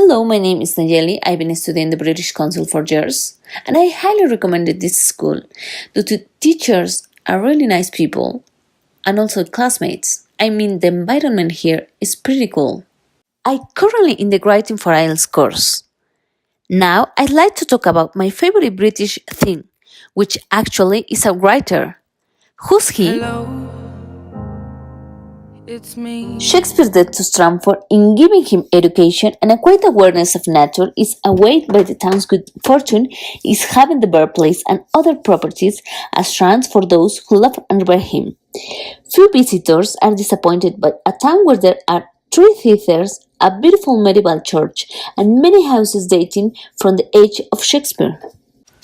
Hello, my name is Nayeli. I've been studying the British Council for years, and I highly recommended this school due to teachers are really nice people and also classmates. I mean, the environment here is pretty cool. I'm currently in the writing for IELTS course. Now, I'd like to talk about my favorite British thing, which actually is a writer. Who's he? Hello, it's me. Shakespeare's debt to Stratford in giving him education and a quiet awareness of nature is awed by the town's good fortune is having the birthplace and other properties as shrines for those who love and revere him. Few visitors are disappointed by a town where there are 3 theatres, a beautiful medieval church, and many houses dating from the age of Shakespeare.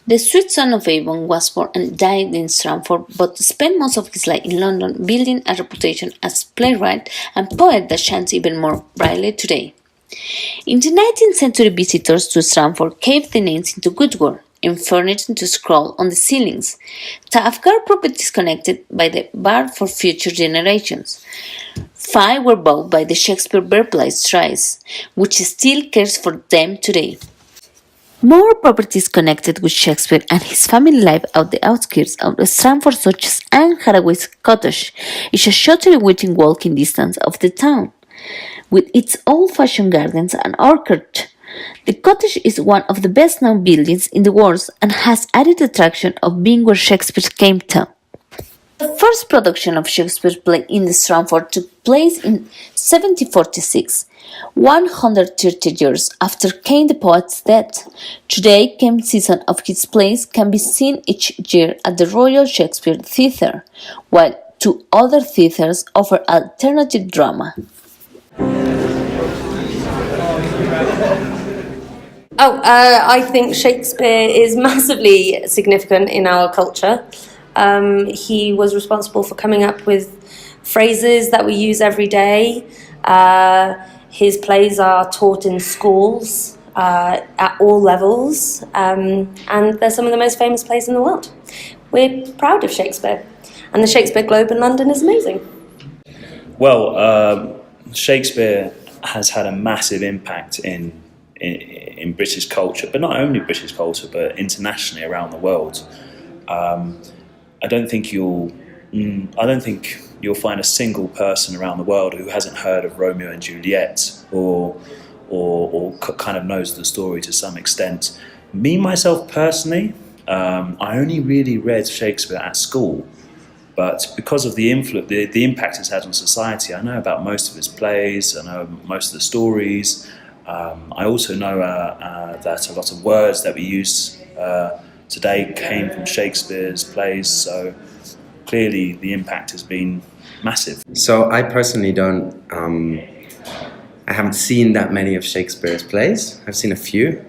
The sweet son of Avon was born and died in Stratford, but spent most of his life in London building a reputation as playwright and poet that shines even more brightly today. In the 19th century, visitors to Stratford carved the names into woodwork and furnished to scroll on the ceilings, to afgard properties connected by the bar for future generations. 5 were bought by the Shakespeare Birthplace Trust, which still cares for them today. More properties connected with Shakespeare and his family life out the outskirts of Stratford, such as Anne Hathaway's cottage, is a shortly within walking distance of the town. With its old-fashioned gardens and orchard, the cottage is one of the best-known buildings in the world and has added attraction of being where Shakespeare came to. The first production of Shakespeare's play in Stratford took place in 1746, 130 years after Cain the poet's death. Today, Cain's season of his plays can be seen each year at the Royal Shakespeare Theatre, while 2 other theatres offer alternative drama. I think Shakespeare is massively significant in our culture. He was responsible for coming up with phrases that we use every day. His plays are taught in schools at all levels, and they're some of the most famous plays in the world. We're proud of Shakespeare, and the Shakespeare Globe in London is amazing. Well, Shakespeare has had a massive impact in British culture, but not only British culture, but internationally around the world. I don't think you'll find a single person around the world who hasn't heard of Romeo and Juliet or kind of knows the story to some extent. Me, myself personally, I only really read Shakespeare at school, but because of the impact it's had on society, I know about most of his plays, I know most of the stories. I also know that a lot of words that we use today came from Shakespeare's plays, so clearly the impact has been massive. So I personally I haven't seen that many of Shakespeare's plays. I've seen a few.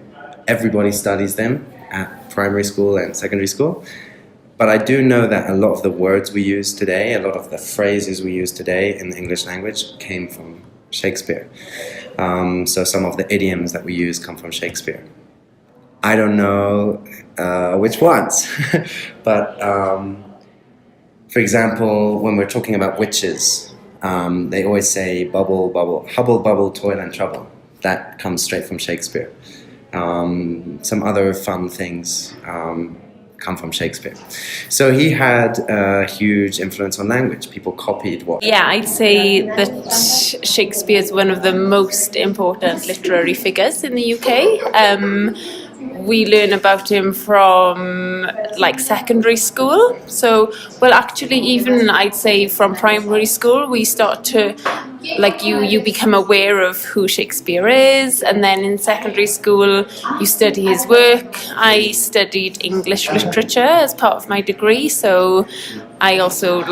Everybody studies them at primary school and secondary school. But I do know that a lot of the words we use today, a lot of the phrases we use today in the English language came from Shakespeare. So some of the idioms that we use come from Shakespeare. I don't know which ones, but for example, when we're talking about witches, they always say bubble, bubble, hubble, bubble, toil and trouble. That comes straight from Shakespeare. Some other fun things come from Shakespeare. So he had a huge influence on language. People copied what... Yeah, I'd say that Shakespeare is one of the most important literary figures in the UK. We learn about him from secondary school. So, well, actually, even I'd say from primary school, we start to you become aware of who Shakespeare is, and then in secondary school you study his work. I studied English literature as part of my degree, so I also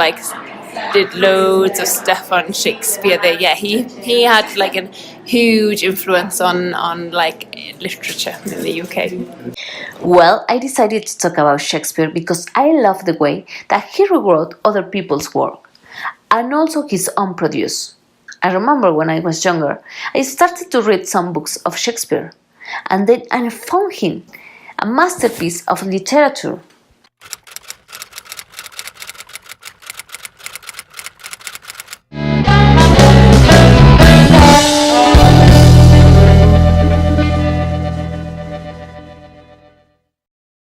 did loads of stuff on Shakespeare there. Yeah, he had a huge influence on literature in the UK. Well, I decided to talk about Shakespeare because I love the way that he rewrote other people's work and also his own produce. I remember when I was younger, I started to read some books of Shakespeare, and then I found him a masterpiece of literature.